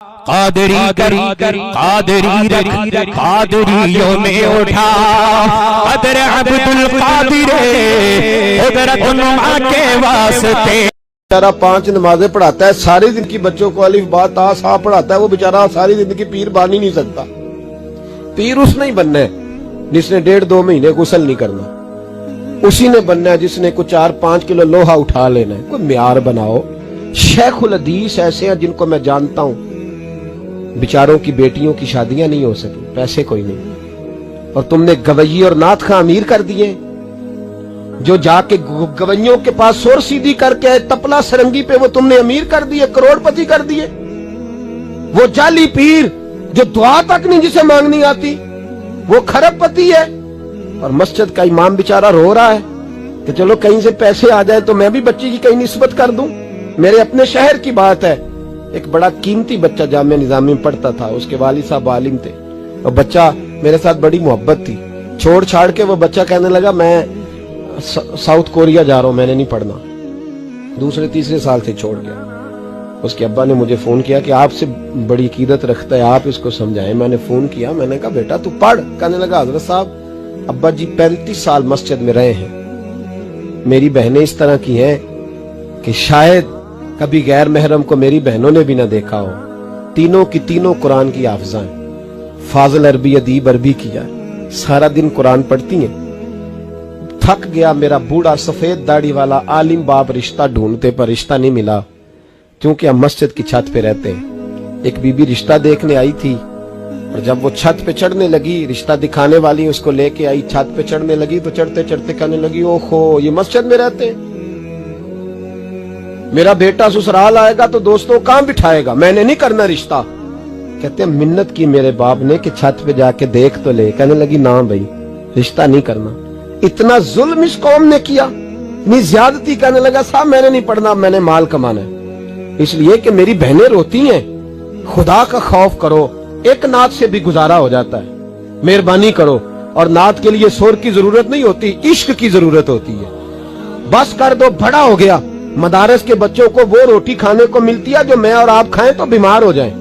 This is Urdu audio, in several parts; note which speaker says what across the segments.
Speaker 1: قادری قادریوں میں اٹھا قدر عبد القادر قدرت نما کے واسطے.
Speaker 2: بیچارہ 5 نمازیں پڑھاتا ہے, ساری زندگی بچوں کو الف با تا سا پڑھاتا ہے, وہ بیچارہ ساری زندگی پیر بن ہی نہیں سکتا. پیر اس نے ہی بننا ہے جس نے 1.5-2 مہینے غسل نہیں کرنا, اسی نے بننا ہے جس نے کوئی 4-5 کلو لوہا اٹھا لینا ہے. کوئی معیار بناؤ. شیخ الحدیث ایسے ہیں جن کو میں جانتا ہوں, بیچاروں کی بیٹیوں کی شادیاں نہیں ہو سکی, پیسے کوئی نہیں, اور تم نے گوئی اور نعت خواں امیر کر دیے, جو جا کے گوئیوں کے پاس سور سیدھی کر کے تپلا سرنگی پہ وہ تم نے امیر کر دیے, کروڑ پتی کر دیے. وہ جعلی پیر جو دعا تک نہیں جسے مانگنی آتی وہ کھرب پتی ہے, اور مسجد کا امام بیچارہ رو رہا ہے کہ چلو کہیں سے پیسے آ جائیں تو میں بھی بچی کی کہیں نسبت کر دوں. میرے اپنے شہر کی بات ہے, ایک بڑا قیمتی بچہ جامعہ نظامی میں پڑھتا تھا, اس کے والد صاحب عالم تھے, اور بچہ میرے ساتھ بڑی محبت تھی. چھوڑ چھاڑ کے وہ بچہ کہنے لگا میں ساؤتھ کوریا جا رہا ہوں, میں نے نہیں پڑھنا. 2-3 سال سے چھوڑ گیا. اس کے ابا نے مجھے فون کیا کہ آپ سے بڑی عقیدت رکھتا ہے, آپ اس کو سمجھائیں. میں نے فون کیا, میں نے کہا بیٹا تو پڑھ. کہنے لگا حضرت صاحب ابا جی 35 سال مسجد میں رہے ہیں, میری بہنیں اس طرح کی ہیں کہ شاید کبھی غیر محرم کو میری بہنوں نے بھی نہ دیکھا ہو. تینوں کی تینوں قرآن کی حافظاں ہیں, فاضل عربی ادیب عربی کیا ہے, سارا دن قرآن پڑھتی ہیں. تھک گیا میرا بوڑھا سفید داڑھی والا عالم باپ رشتہ ڈھونڈتے پر رشتہ نہیں ملا, کیونکہ ہم مسجد کی چھت پہ رہتے ہیں. ایک بی بی رشتہ دیکھنے آئی تھی, اور جب وہ چھت پہ چڑھنے لگی, رشتہ دکھانے والی اس کو لے کے آئی, چھت پہ چڑھنے لگی تو چڑھتے چڑھتے کہنے لگی اوہو یہ مسجد میں رہتے ہیں, میرا بیٹا سسرال آئے گا تو دوستوں کہاں بٹھائے گا, میں نے نہیں کرنا رشتہ. کہتے ہیں منت کی میرے باپ نے کہ چھت پہ جا کے دیکھ تو لے. کہنے لگی نہ بھائی رشتہ نہیں کرنا. اتنا ظلم اس قوم نے کیا, اتنی زیادتی. کہنے لگا صاحب میں نے نہیں پڑھنا, میں نے مال کمانا ہے, اس لیے کہ میری بہنیں روتی ہیں. خدا کا خوف کرو, ایک نعت سے بھی گزارا ہو جاتا ہے, مہربانی کرو. اور نعت کے لیے سور کی ضرورت نہیں ہوتی, عشق کی ضرورت ہوتی ہے. بس کر دو, بڑا ہو گیا. مدارس کے بچوں کو وہ روٹی کھانے کو ملتی ہے جو میں اور آپ کھائیں تو بیمار ہو جائیں,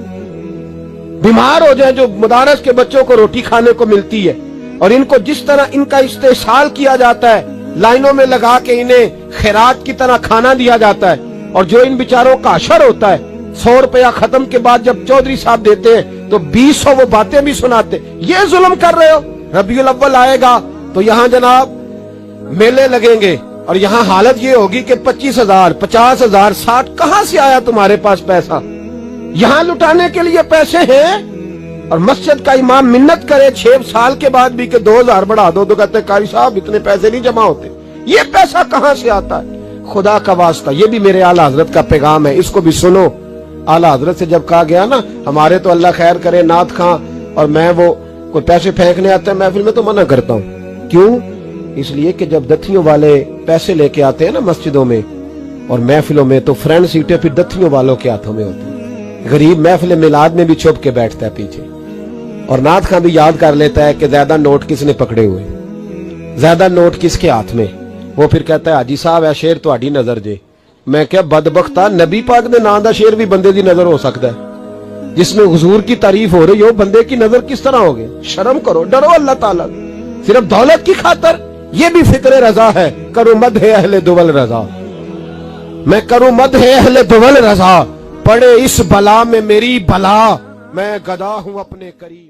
Speaker 2: جو مدارس کے بچوں کو روٹی کھانے کو ملتی ہے. اور ان کو جس طرح ان کا استحصال کیا جاتا ہے, لائنوں میں لگا کے انہیں خیرات کی طرح کھانا دیا جاتا ہے, اور جو ان بیچاروں کا اشر ہوتا ہے 100 روپیہ ختم کے بعد جب چودھری صاحب دیتے ہیں تو 200 وہ باتیں بھی سناتے. یہ ظلم کر رہے ہو. ربیع الاول آئے گا تو یہاں جناب میلے لگیں گے, اور یہاں حالت یہ ہوگی کہ 25,000 50,000 60 کہاں سے آیا تمہارے پاس پیسہ؟ یہاں لٹانے کے لیے پیسے ہیں. اور مسجد کا امام منت کرے 6 سال کے بعد بھی کہ 2,000 بڑھا دو, تو کہتے قاری صاحب اتنے پیسے نہیں جمع ہوتے. یہ پیسہ کہاں سے آتا ہے؟ خدا کا واسطہ, یہ بھی میرے اعلیٰ حضرت کا پیغام ہے, اس کو بھی سنو. اعلیٰ حضرت سے جب کہا گیا نا ہمارے تو اللہ خیر کرے نعت خاں اور میں وہ کوئی پیسے پھینکنے آتے ہیں محفل میں تو منع کرتا ہوں. کیوں؟ اس لیے کہ جب دتھیوں والے پیسے لے کے آتے ہیں نا مسجدوں میں اور محفلوں میں, تو فرنٹ سیٹیں پھر دتھیوں والوں کے ہاتھوں میں ہوتی ہیں. غریب محفل میلاد میں بھی چھپ کے بیٹھتا ہے پیچھے, اور نعت خاں بھی یاد کر لیتا ہے کہ زیادہ نوٹ کس نے پکڑے ہوئے, زیادہ نوٹ کس کے ہاتھ میں. وہ پھر کہتا ہے حاجی صاحب اے شیر تہاڈی نظر جے. میں کیا بدبختہ, نبی پاک دے نام دا شیر بھی بندے دی نظر ہو سکتا ہے, جس میں حضور کی تعریف ہو رہی ہو, بندے کی نظر کس طرح ہوگی؟ شرم کرو, ڈرو اللہ تعالیٰ. صرف دولت کی خاطر یہ بھی فکر رضا ہے, کرو مدح اہل دول رضا. میں کروں مدح اہل دول رضا, پڑے اس بلا میں میری بلا, میں گدا ہوں اپنے کریم.